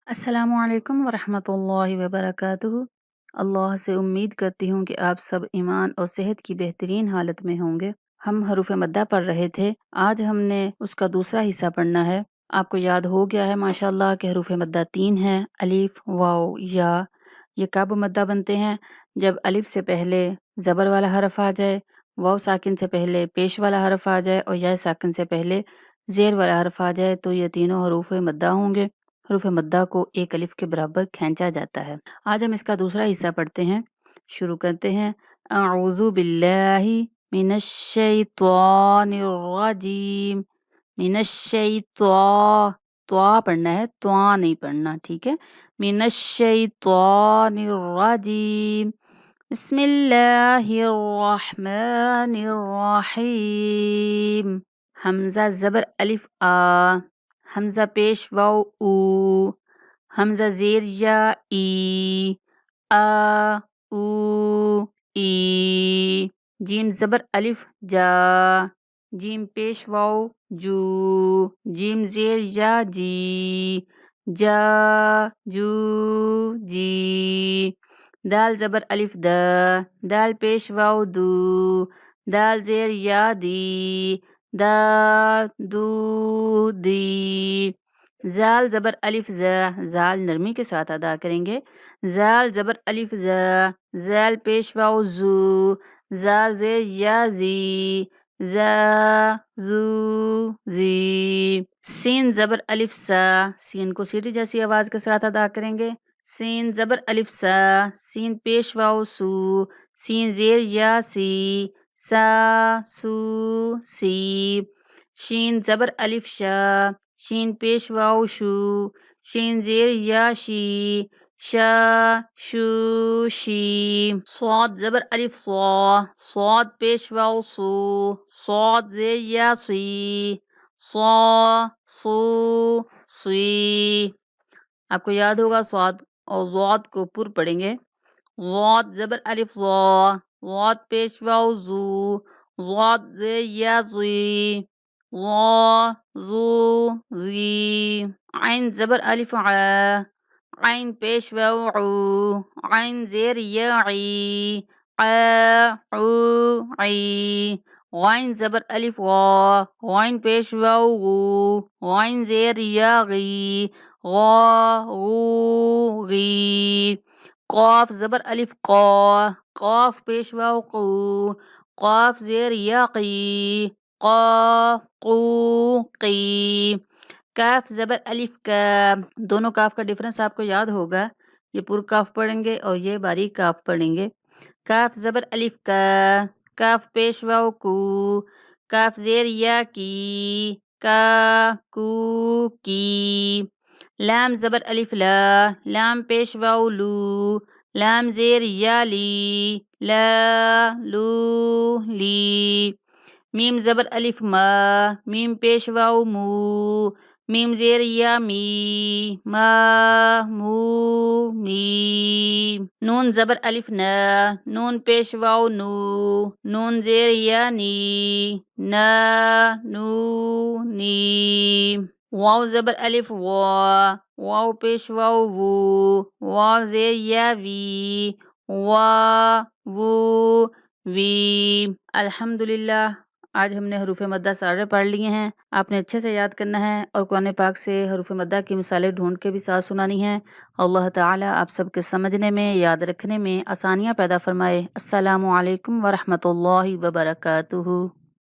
السلام علیکم ورحمۃ اللہ وبرکاتہ۔ اللہ سے امید کرتی ہوں کہ آپ سب ایمان اور صحت کی بہترین حالت میں ہوں گے۔ ہم حروف مدہ پڑھ رہے تھے، آج ہم نے اس کا دوسرا حصہ پڑھنا ہے۔ آپ کو یاد ہو گیا ہے ماشاءاللہ کہ حروف مدہ 3 ہیں، الف، واو، یا۔ یہ کب مدہ بنتے ہیں؟ جب الف سے پہلے زبر والا حرف آ جائے، واو ساکن سے پہلے پیش والا حرف آ جائے اور یا ساکن سے پہلے زیر والا حرف آ جائے تو یہ تینوں حروف مدہ ہوں گے۔ حروف مدہ کو ایک الف کے برابر کھینچا جاتا ہے۔ آج ہم اس کا دوسرا حصہ پڑھتے ہیں، شروع کرتے ہیں۔ اعوذ باللہ من الشیطان الرجیم، من الشیطان، طوا پڑھنا ہے، طوا نہیں پڑھنا، ٹھیک ہے؟ من الشیطان الرجیم، بسم اللہ الرحمن الرحیم۔ حمزہ زبر الف آ، حمزہ پیش واو او، حمزہ زیر یا ای، آ او ای۔ جیم زبر الف جا، جیم پیش واو جو، جیم زیر یا جی، جا جو جی۔ دال زبر الف دا، دال پیش واو دو، دال زیر یا دی، دا دو دی۔ زال زبر الف زا، زال نرمی کے ساتھ ادا کریں گے۔ زال زبر الف زا، زال پیش واو زو، زال زیر یا زی، زا زو زی۔ سین زبر الف سا، سین کو سیٹی جیسی آواز کے ساتھ ادا کریں گے۔ سین زبر الف سا، سین پیش واو سو، سین زیر یا سی، سا سو سی۔ شین زبر الف شا، شین پیش واو شو، شین زیر یا شی، شا شو شی۔ صاد زبر الف صا، صاد پیش واو سو، صاد زیر یا سی، صا سو سی۔ آپ کو یاد ہوگا صاد اور ضاد کو پر پڑھیں گے۔ ضاد زبر الف ضا، ضاد پیش واو زو، ضاد زیر یا زی، ضا زو زی۔ عین زبر الف ع، عین پیش واو عو، عین زیر یا عی، ع عو عی۔ غین زبر الف غا، غین پیش واو غو، غین زیر یا غی، غا غو غی۔ قاف زبر الف قا، قاف پیش واو قو، قاف زیر یا قی، قا قو قی۔ کاف زبر الف کا، دونوں کاف کا ڈفرنس آپ کو یاد ہوگا، یہ پر کاف پڑھیں گے اور یہ باریک کاف پڑھیں گے۔ کاف زبر الف کا، کاف پیش واو کو، کاف زیر یا کی، کا کو کی۔ لام زبر الف لا، لام پیش واو لو، لام زیر یا لی، لا لو لی۔ میم زبر الف ما، میم پیش واو مو، میم زیر یا می، ما مو می۔ نون زبر الف نا، نون پیش واو نو، نون زیر یا نی، نا نو نی۔ واو زبر الف وا، واو پیش واو وو، واو زیر یا وی، وا وو وی۔ الحمدللہ آج ہم نے حروف مدہ سارے پڑھ لیے ہیں۔ آپ نے اچھے سے یاد کرنا ہے اور قرآن پاک سے حروف مدہ کی مثالیں ڈھونڈ کے بھی ساتھ سنانی ہیں۔ اللہ تعالیٰ آپ سب کے سمجھنے میں، یاد رکھنے میں آسانیاں پیدا فرمائے۔ السلام علیکم ورحمۃ اللہ وبرکاتہ۔